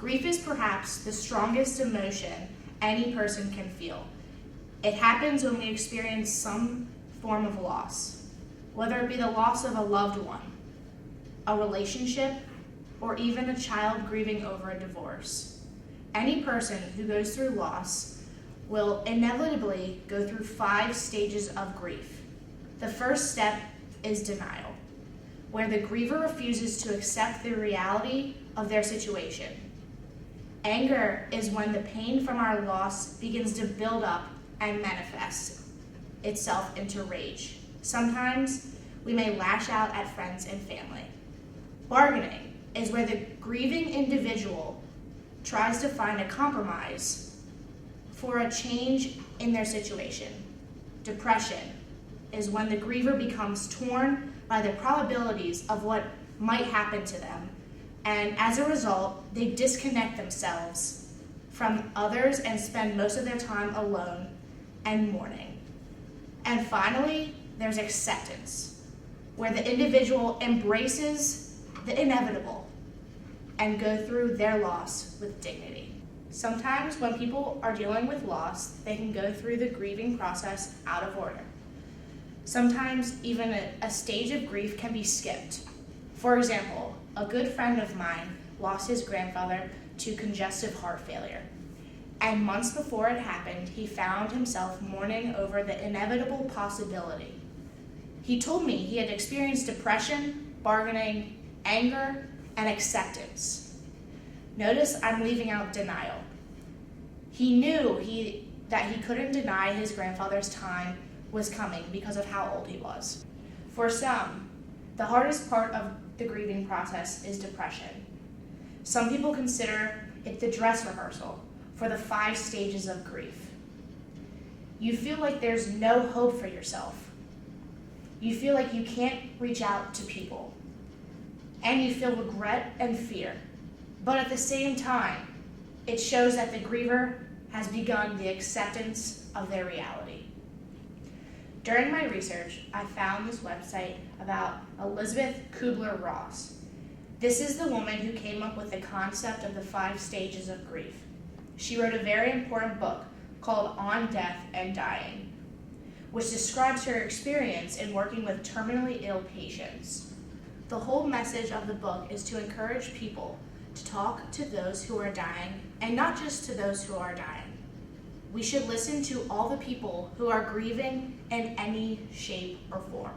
Grief is perhaps the strongest emotion any person can feel. It happens when we experience some form of loss, whether it be the loss of a loved one, a relationship, or even a child grieving over a divorce. Any person who goes through loss will inevitably go through 5 stages of grief. The first step is denial, where the griever refuses to accept the reality of their situation. Anger is when the pain from our loss begins to build up and manifest itself into rage. Sometimes we may lash out at friends and family. Bargaining is where the grieving individual tries to find a compromise for a change in their situation. Depression is when the griever becomes torn by the probabilities of what might happen to them, and as a result, they disconnect themselves from others and spend most of their time alone and mourning. And finally, there's acceptance, where the individual embraces the inevitable and go through their loss with dignity. Sometimes when people are dealing with loss, they can go through the grieving process out of order. Sometimes even a stage of grief can be skipped. For example, a good friend of mine lost his grandfather to congestive heart failure. And months before it happened, he found himself mourning over the inevitable possibility. He told me he had experienced depression, bargaining, anger, and acceptance. Notice I'm leaving out denial. He knew that he couldn't deny his grandfather's time was coming because of how old he was. For some, the hardest part of the grieving process is depression. Some people consider it the dress rehearsal for the 5 stages of grief. You feel like there's no hope for yourself. You feel like you can't reach out to people. And you feel regret and fear. But at the same time, it shows that the griever has begun the acceptance of their reality. During my research, I found this website about Elizabeth Kubler-Ross. This is the woman who came up with the concept of the 5 stages of grief. She wrote a very important book called On Death and Dying, which describes her experience in working with terminally ill patients. The whole message of the book is to encourage people to talk to those who are dying, and not just to those who are dying. We should listen to all the people who are grieving in any shape or form.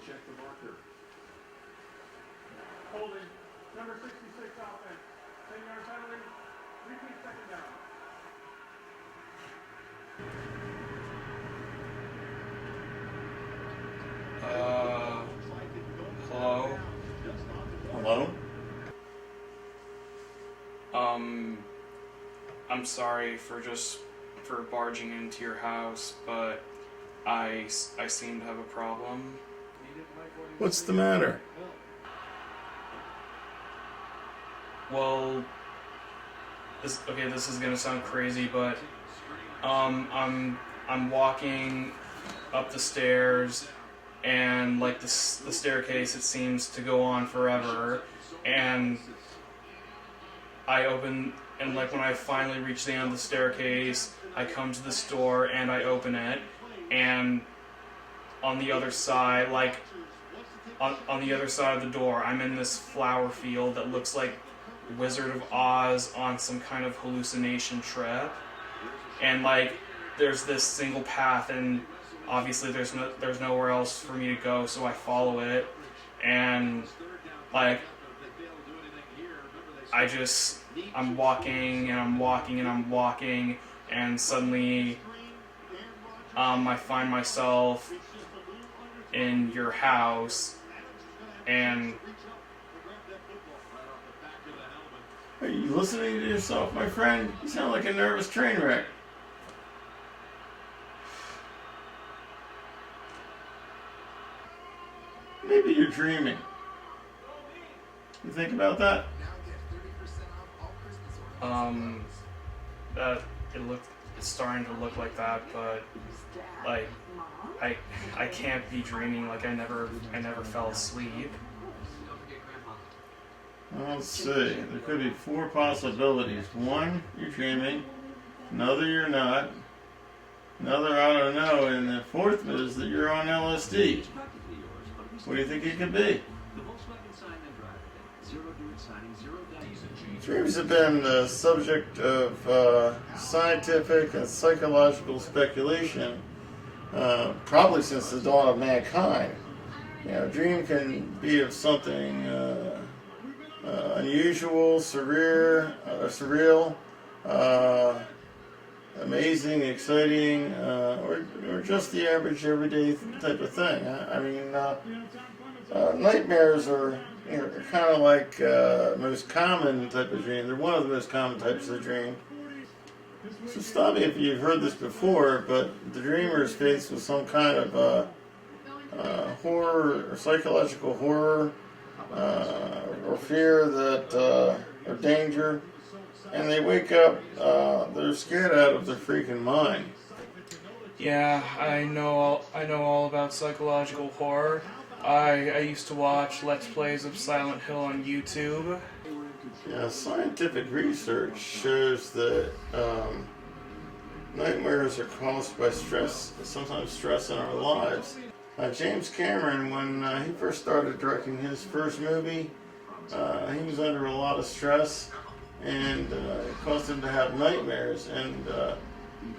Check the marker. Holding. Number 66 offense. 10-yard penalty. Repeat second down. Hello? Hello? I'm sorry for barging into your house, but I seem to have a problem. What's the matter? Well, this is gonna sound crazy, but I'm walking up the stairs, and like the staircase, it seems to go on forever, and I open, and like when I finally reach the end of the staircase, I come to this door and I open it, and on the other side, like on the other side of the door, I'm in this flower field that looks like Wizard of Oz on some kind of hallucination trip, and like there's this single path, and obviously there's nowhere else for me to go, so I follow it, and like I'm walking and I'm walking and I'm walking, and suddenly I find myself in your house, and Are you listening to yourself, my friend? You sound like a nervous train wreck. Maybe you're dreaming. You think about that? that it's starting to look like that, but like I can't be dreaming. Like I never fell asleep. Let's see. There could be 4 possibilities. 1, you're dreaming. Another, you're not. Another, I don't know. And the 4th is that you're on LSD. What do you think it could be? Dreams have been the subject of scientific and psychological speculation probably since the dawn of mankind. You know, a dream can be of something unusual, surreal, amazing, exciting, or just the average everyday type of thing. I mean, nightmares are kind of like most common type of dream. They're one of the most common types of dream. So stop me if you've heard this before, but the dreamer is faced with some kind of horror or psychological horror or fear or danger, and they wake up, they're scared out of their freaking mind. Yeah, I know all about psychological horror. I used to watch Let's Plays of Silent Hill on YouTube. Yeah, scientific research shows that nightmares are caused by stress, sometimes stress in our lives. James Cameron, when he first started directing his first movie, he was under a lot of stress, and it caused him to have nightmares, and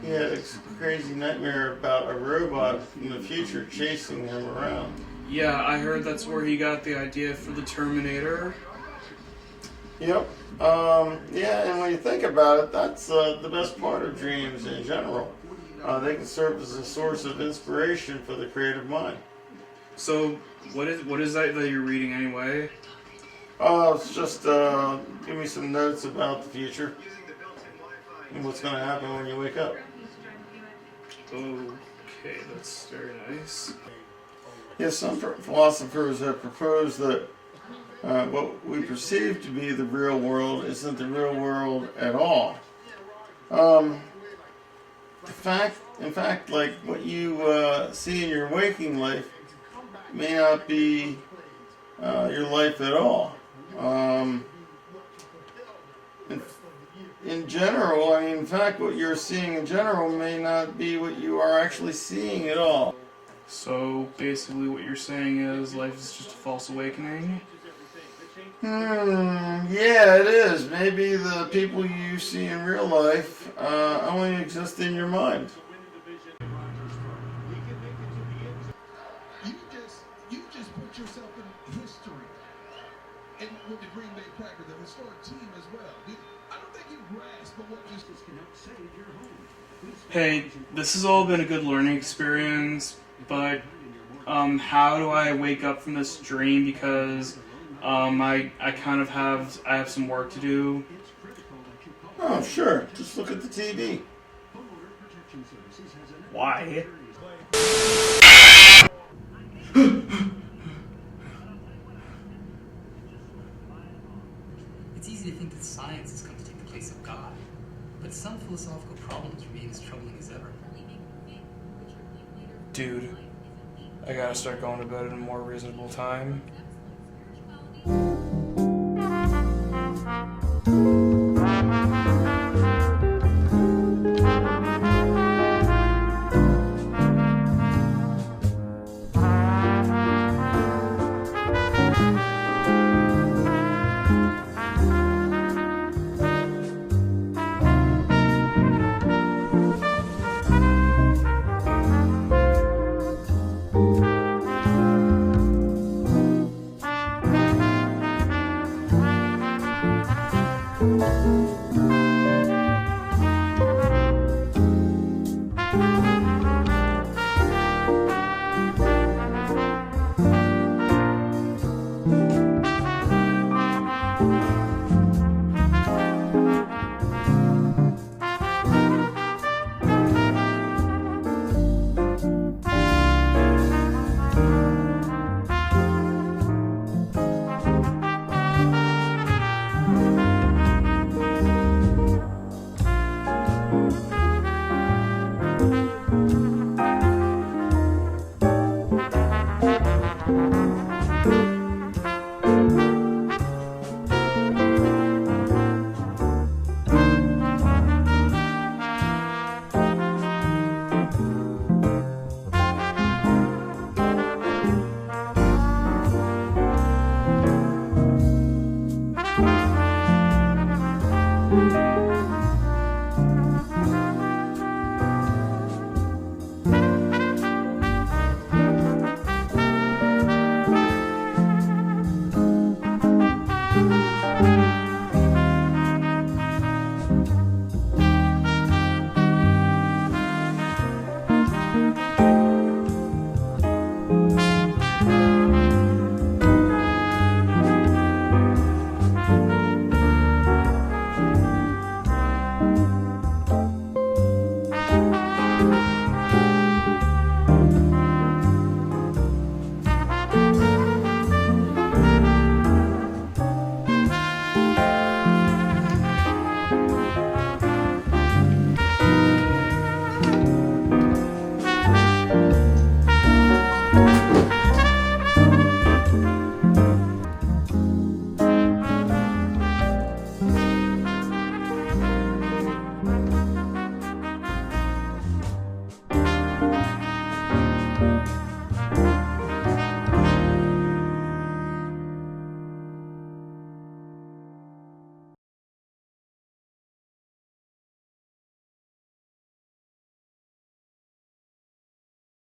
he had a crazy nightmare about a robot in the future chasing him around. Yeah, I heard that's where he got the idea for the Terminator. Yep. Yeah, and when you think about it, that's the best part of dreams in general. They can serve as a source of inspiration for the creative mind. So, what is that you're reading anyway? It's just give me some notes about the future and what's going to happen when you wake up. Okay, that's very nice. Yes, some philosophers have proposed that what we perceive to be the real world isn't the real world at all. In fact, like what you see in your waking life may not be your life at all. In general, I mean, in fact, what you're seeing in general may not be what you are actually seeing at all. So basically, what you're saying is life is just a false awakening. Yeah, it is. Maybe the people you see in real life only exist in your mind. You just put yourself in history. And with the Green Bay Packers, the historic team as well. I don't think you grasp what you can help save your home. Hey, this has all been a good learning experience, but how do I wake up from this dream? Because I have some work to do. Oh, sure. Just look at the TV. Why? It's easy to think that science has come to take the place of God, but some philosophical problems remain as troubling as ever. Dude, I gotta start going to bed at a more reasonable time.